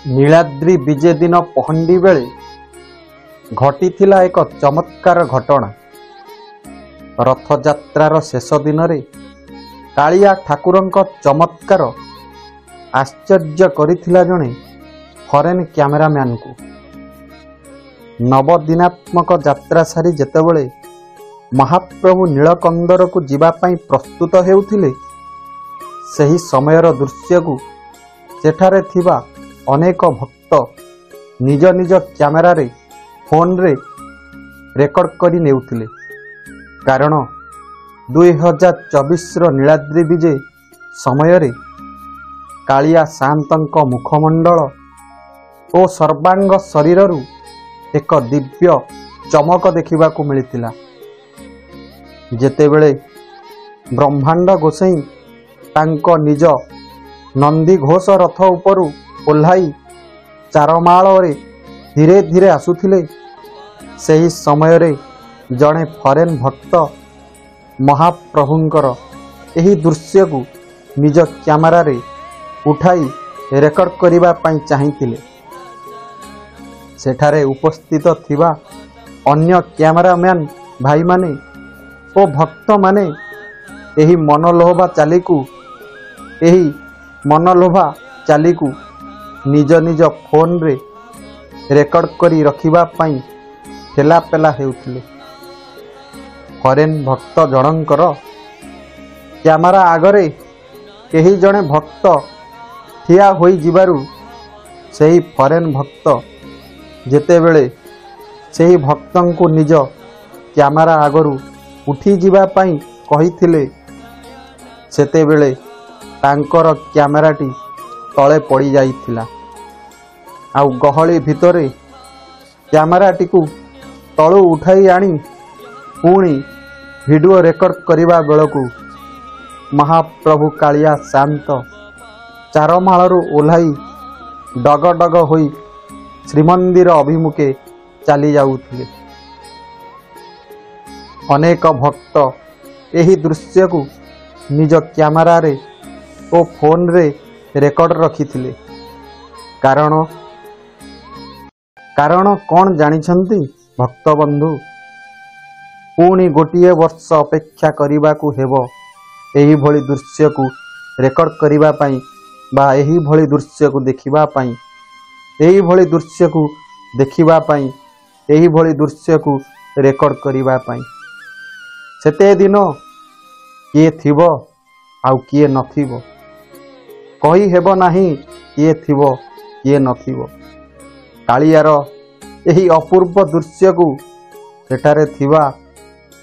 ନୀଳାଦ୍ରି ବିଜେ ଦିନ ପହଣ୍ଡି ବେଳେ ଘଟିଥିଲା ଏକ ଚମତ୍କାର ଘଟଣା। ରଥଯାତ୍ରାର ଶେଷ ଦିନରେ କାଳିଆ ଠାକୁରଙ୍କ ଚମତ୍କାର ଆଶ୍ଚର୍ଯ୍ୟ କରିଥିଲା ଜଣେ ଫରେନ୍ କ୍ୟାମେରାମ୍ୟାନଙ୍କୁ। ନବଦିନାତ୍ମକ ଯାତ୍ରା ସାରି ଯେତେବେଳେ ମହାପ୍ରଭୁ ନୀଳକନ୍ଦରକୁ ଯିବା ପାଇଁ ପ୍ରସ୍ତୁତ ହେଉଥିଲେ, ସେହି ସମୟର ଦୃଶ୍ୟକୁ ସେଠାରେ ଥିବା ଅନେକ ଭକ୍ତ ନିଜ ନିଜ କ୍ୟାମେରାରେ ଫୋନରେ ରେକର୍ଡ କରି ନେଉଥିଲେ। କାରଣ 2024ର ନୀଳାଦ୍ରି ବିଜେ ସମୟରେ କାଳିଆ ସାଆନ୍ତଙ୍କ ମୁଖମଣ୍ଡଳ ଓ ସର୍ବାଙ୍ଗ ଶରୀରରୁ ଏକ ଦିବ୍ୟ ଚମକ ଦେଖିବାକୁ ମିଳିଥିଲା। ଯେତେବେଳେ ବ୍ରହ୍ମାଣ୍ଡ ଗୋସାଇଁ ତାଙ୍କ ନିଜ ନନ୍ଦିଘୋଷ ରଥ ଉପରୁ ଓହ୍ଲାଇ ଚାରମାଳରେ ଧୀରେ ଧୀରେ ଆସୁଥିଲେ, ସେହି ସମୟରେ ଜଣେ ଫରେନ୍ ଭକ୍ତ ମହାପ୍ରଭୁଙ୍କର ଏହି ଦୃଶ୍ୟକୁ ନିଜ କ୍ୟାମେରାରେ ଉଠାଇ ରେକର୍ଡ କରିବା ପାଇଁ ଚାହିଁଥିଲେ। ସେଠାରେ ଉପସ୍ଥିତ ଥିବା ଅନ୍ୟ କ୍ୟାମେରାମ୍ୟାନ୍ ଭାଇମାନେ ଓ ଭକ୍ତମାନେ ଏହି ମନଲୋଭା ଚାଲିକୁ ନିଜ ନିଜ ଫୋନରେ ରେକର୍ଡ କରି ରଖିବା ପାଇଁ ଠେଲାପେଲା ହେଉଥିଲେ। ଫରେନ୍ ଭକ୍ତ ଜଣଙ୍କର କ୍ୟାମେରା ଆଗରେ କେହି ଜଣେ ଭକ୍ତ ଠିଆ ହୋଇଯିବାରୁ ସେହି ଫରେନ୍ ଭକ୍ତ ଯେତେବେଳେ ସେହି ଭକ୍ତଙ୍କୁ ନିଜ କ୍ୟାମେରା ଆଗରୁ ଉଠିଯିବା ପାଇଁ କହିଥିଲେ, ସେତେବେଳେ ତାଙ୍କର କ୍ୟାମେରାଟି ତଳେ ପଡ଼ିଯାଇଥିଲା। ଆଉ ଗହଳି ଭିତରେ କ୍ୟାମେରାଟିକୁ ତଳୁ ଉଠାଇ ଆଣି ପୁଣି ଭିଡ଼ିଓ ରେକର୍ଡ କରିବା ବେଳକୁ ମହାପ୍ରଭୁ କାଳିଆ ସାଆନ୍ତ ଚାରମାଳରୁ ଓହ୍ଲାଇ ଡଗଡଗ ହୋଇ ଶ୍ରୀମନ୍ଦିର ଅଭିମୁଖେ ଚାଲି ଯାଉଥିଲେ। ଅନେକ ଭକ୍ତ ଏହି ଦୃଶ୍ୟକୁ ନିଜ କ୍ୟାମେରାରେ ଓ ଫୋନରେ ରେକର୍ଡ ରଖିଥିଲେ। କାରଣ କ'ଣ ଜାଣିଛନ୍ତି ଭକ୍ତବନ୍ଧୁ? ପୁଣି ଗୋଟିଏ ବର୍ଷ ଅପେକ୍ଷା କରିବାକୁ ହେବ ଏହିଭଳି ଦୃଶ୍ୟକୁ ରେକର୍ଡ କରିବା ପାଇଁ ବା ଏହିଭଳି ଦୃଶ୍ୟକୁ ଦେଖିବା ପାଇଁ, ଏହିଭଳି ଦୃଶ୍ୟକୁ ରେକର୍ଡ କରିବା ପାଇଁ। ସେତେ ଦିନ କିଏ ଥିବ ଆଉ କିଏ ନଥିବ, କହି ହେବ ନାହିଁ କିଏ ଥିବ କିଏ ନଥିବ। କାଳିଆର ଏହି ଅପୂର୍ବ ଦୃଶ୍ୟକୁ ସେଠାରେ ଥିବା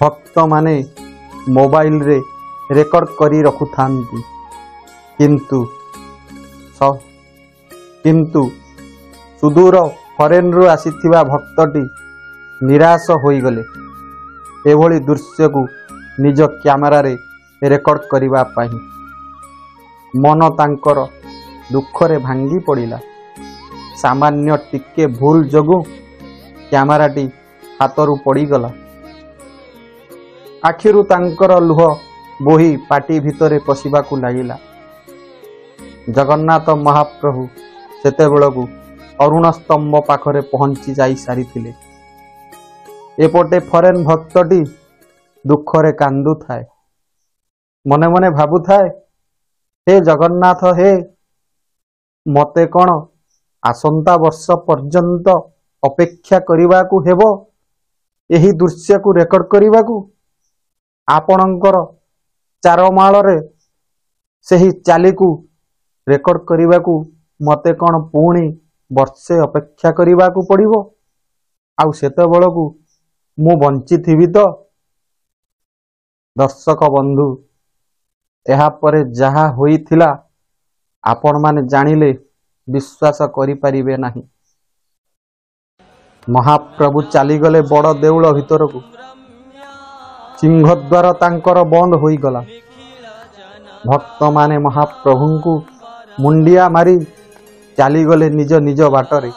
ଭକ୍ତମାନେ ମୋବାଇଲରେ ରେକର୍ଡ କରି ରଖୁଥାନ୍ତି। କିନ୍ତୁ ସୁଦୂର ଫରେନ୍ରୁ ଆସିଥିବା ଭକ୍ତଟି ନିରାଶ ହୋଇଗଲେ ଏଭଳି ଦୃଶ୍ୟକୁ ନିଜ କ୍ୟାମେରାରେ ରେକର୍ଡ କରିବା ପାଇଁ। ମନ ତାଙ୍କର ଦୁଃଖରେ ଭାଙ୍ଗି ପଡ଼ିଲା। ସାମାନ୍ୟ ଟିକେ ଭୁଲ ଯୋଗୁଁ କ୍ୟାମେରାଟି ହାତରୁ ପଡ଼ିଗଲା। ଆଖିରୁ ତାଙ୍କର ଲୁହ ବୋହି ପାଟି ଭିତରେ ପଶିବାକୁ ଲାଗିଲା। ଜଗନ୍ନାଥ ମହାପ୍ରଭୁ ସେତେବେଳକୁ ଅରୁଣ ସ୍ତମ୍ଭ ପାଖରେ ପହଞ୍ଚି ଯାଇ ସାରିଥିଲେ। ଏପଟେ ଫରେନ୍ ଭକ୍ତଟି ଦୁଃଖରେ କାନ୍ଦୁଥାଏ। ମନେ ମନେ ଭାବୁଥାଏ, ହେ ଜଗନ୍ନାଥ, ହେ ମୋତେ କ'ଣ ଆସନ୍ତା ବର୍ଷ ପର୍ଯ୍ୟନ୍ତ ଅପେକ୍ଷା କରିବାକୁ ହେବ ଏହି ଦୃଶ୍ୟକୁ ରେକର୍ଡ କରିବାକୁ? ଆପଣଙ୍କର ଚାରମାଳରେ ସେହି ଚାଲିକୁ ରେକର୍ଡ କରିବାକୁ ମୋତେ କ'ଣ ପୁଣି ବର୍ଷେ ଅପେକ୍ଷା କରିବାକୁ ପଡ଼ିବ? ଆଉ ସେତେବେଳକୁ ମୁଁ ବଞ୍ଚିଥିବି ତ? ଦର୍ଶକ ବନ୍ଧୁ, ଏହାପରେ ଯାହା ହୋଇଥିଲା ଆପଣମାନେ ଜାଣିଲେ ବିଶ୍ୱାସ କରିପାରିବେ ନାହିଁ। ମହାପ୍ରଭୁ ଚାଲିଗଲେ ବଡ଼ ଦେଉଳ ଭିତରକୁ। ସିଂହଦ୍ୱାର ତାଙ୍କର ବନ୍ଦ ହୋଇଗଲା। ଭକ୍ତମାନେ ମହାପ୍ରଭୁଙ୍କୁ ମୁଣ୍ଡିଆ ମାରି ଚାଲିଗଲେ ନିଜ ନିଜ ବାଟରେ।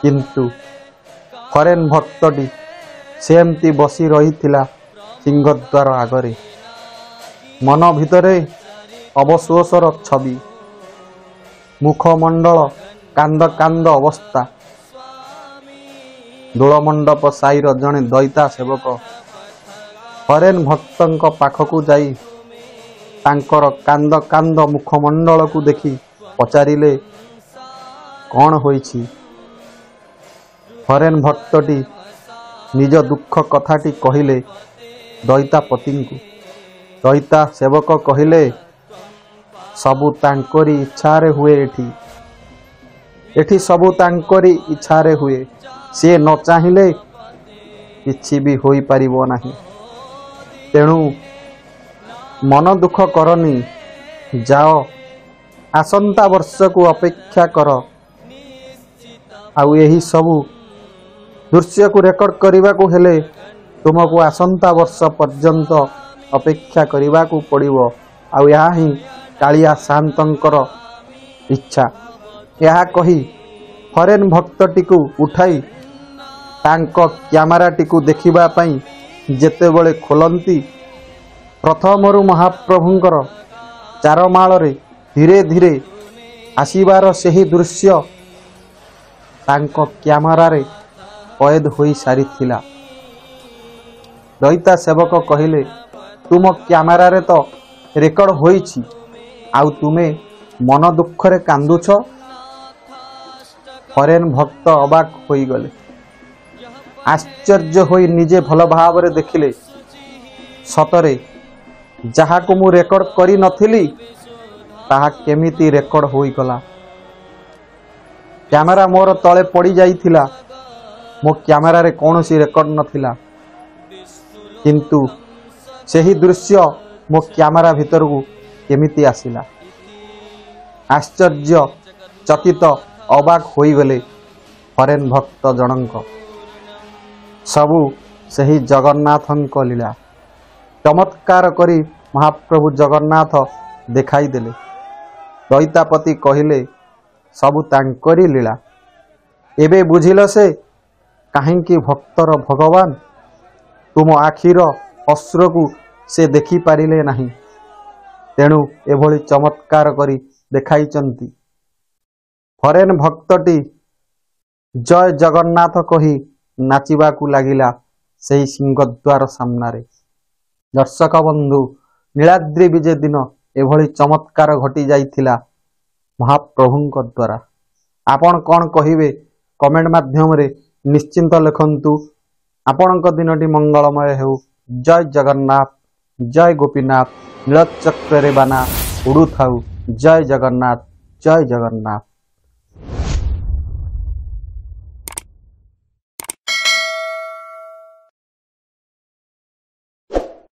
କିନ୍ତୁ ଫରେନ୍ ଭକ୍ତଟି ସେମିତି ବସି ରହିଥିଲା ସିଂହଦ୍ୱାର ଆଗରେ। ମନ ଭିତରେ ଅବଶୋଷର ଛବି। ମୁଖମଣ୍ଡଳ କାନ୍ଦ କାନ୍ଦ ଅବସ୍ଥା। ଦୋଳମଣ୍ଡପ ସାହିର ଜଣେ ଦଇତା ସେବକ ହରେନ ଭକ୍ତଙ୍କ ପାଖକୁ ଯାଇ ତାଙ୍କର କାନ୍ଦ କାନ୍ଦ ମୁଖମଣ୍ଡଳକୁ ଦେଖି ପଚାରିଲେ, କ'ଣ ହୋଇଛି? ହରେନ ଭକ୍ତଟି ନିଜ ଦୁଃଖ କଥାଟି କହିଲେ ଦଇତାପତିଙ୍କୁ। ଦଇତା ସେବକ କହିଲେ, ସବୁ ତାଙ୍କରି ଇଚ୍ଛାରେ ହୁଏ। ଏଠି ସବୁ ତାଙ୍କରି ଇଚ୍ଛାରେ ହୁଏ। ସିଏ ନ ଚାହିଁଲେ କିଛି ବି ହୋଇପାରିବ ନାହିଁ। ତେଣୁ ମନ ଦୁଃଖ କରନି, ଯାଅ ଆସନ୍ତା ବର୍ଷକୁ ଅପେକ୍ଷା କର। ଆଉ ଏହି ସବୁ ଦୃଶ୍ୟକୁ ରେକର୍ଡ କରିବାକୁ ହେଲେ ତୁମକୁ ଆସନ୍ତା ବର୍ଷ ପର୍ଯ୍ୟନ୍ତ ଅପେକ୍ଷା କରିବାକୁ ପଡ଼ିବ। ଆଉ ଏହା ହିଁ କାଳିଆ ସାଆନ୍ତଙ୍କର ଇଚ୍ଛା। ଏହା କହି ହରେନ ଭକ୍ତଟିକୁ ଉଠାଇ ତାଙ୍କ କ୍ୟାମେରାଟିକୁ ଦେଖିବା ପାଇଁ ଯେତେବେଳେ ଖୋଲନ୍ତି, ପ୍ରଥମରୁ ମହାପ୍ରଭୁଙ୍କର ଚାରମାଳରେ ଧୀରେ ଧୀରେ ଆସିବାର ସେହି ଦୃଶ୍ୟ ତାଙ୍କ କ୍ୟାମେରାରେ କଏଦ ହୋଇ ସାରିଥିଲା। ଦଇତା ସେବକ କହିଲେ, ତୁମ କ୍ୟାମେରାରେ ତ ରେକର୍ଡ ହୋଇଛି, ଆଉ ତୁମେ ମନ ଦୁଃଖରେ କାନ୍ଦୁଛ? ହରେନ ଭକ୍ତ ଅବାକ୍ ହୋଇଗଲେ। ଆଶ୍ଚର୍ଯ୍ୟ ହୋଇ ନିଜେ ଭଲ ଭାବରେ ଦେଖିଲେ, ସତରେ ଯାହାକୁ ମୁଁ ରେକର୍ଡ କରିନଥିଲି ତାହା କେମିତି ରେକର୍ଡ ହୋଇଗଲା। କ୍ୟାମେରା ମୋର ତଳେ ପଡ଼ିଯାଇଥିଲା। ମୋ କ୍ୟାମେରାରେ କୌଣସି ରେକର୍ଡ ନଥିଲା, କିନ୍ତୁ ସେହି ଦୃଶ୍ୟ ମୋ କ୍ୟାମେରା ଭିତରକୁ କେମିତି ଆସିଲା? ଆଶ୍ଚର୍ଯ୍ୟ ଚକିତ ଅବାକ୍ ହୋଇଗଲେ ହରେନ ଭକ୍ତ ଜଣଙ୍କ। ସବୁ ସେହି ଜଗନ୍ନାଥଙ୍କ ଲୀଳା। ଚମତ୍କାର କରି ମହାପ୍ରଭୁ ଜଗନ୍ନାଥ ଦେଖାଇଦେଲେ। ଦଇତାପତି କହିଲେ, ସବୁ ତାଙ୍କରି ଲୀଳା। ଏବେ ବୁଝିଲ ସେ କାହିଁକି ଭକ୍ତର ଭଗବାନ? ତୁମ ଆଖିର ଅଶ୍ରୁକୁ ସେ ଦେଖିପାରିଲେ ନାହିଁ, ତେଣୁ ଏଭଳି ଚମତ୍କାର କରି ଦେଖାଇଛନ୍ତି। ହରେନ ଭକ୍ତଟି ଜୟ ଜଗନ୍ନାଥ କହି ନାଚିବାକୁ ଲାଗିଲା ସେହି ସିଂହଦ୍ୱାର ସାମ୍ନାରେ। ଦର୍ଶକ ବନ୍ଧୁ, ନୀଳାଦ୍ରି ବିଜେ ଦିନ ଏଭଳି ଚମତ୍କାର ଘଟି ଯାଇଥିଲା ମହାପ୍ରଭୁଙ୍କ ଦ୍ୱାରା। ଆପଣ କ'ଣ କହିବେ କମେଣ୍ଟ ମାଧ୍ୟମରେ ନିଶ୍ଚିନ୍ତ ଲେଖନ୍ତୁ। ଆପଣଙ୍କ ଦିନଟି ମଙ୍ଗଳମୟ ହେଉ। ଜୟ ଜଗନ୍ନାଥ, ଜୟ ଗୋପୀନାଥ। ନୀଳଚକ୍ରରେ ବାନା ଉଡ଼ୁଥାଉ। ଜୟ ଜଗନ୍ନାଥ, ଜୟ ଜଗନ୍ନାଥ।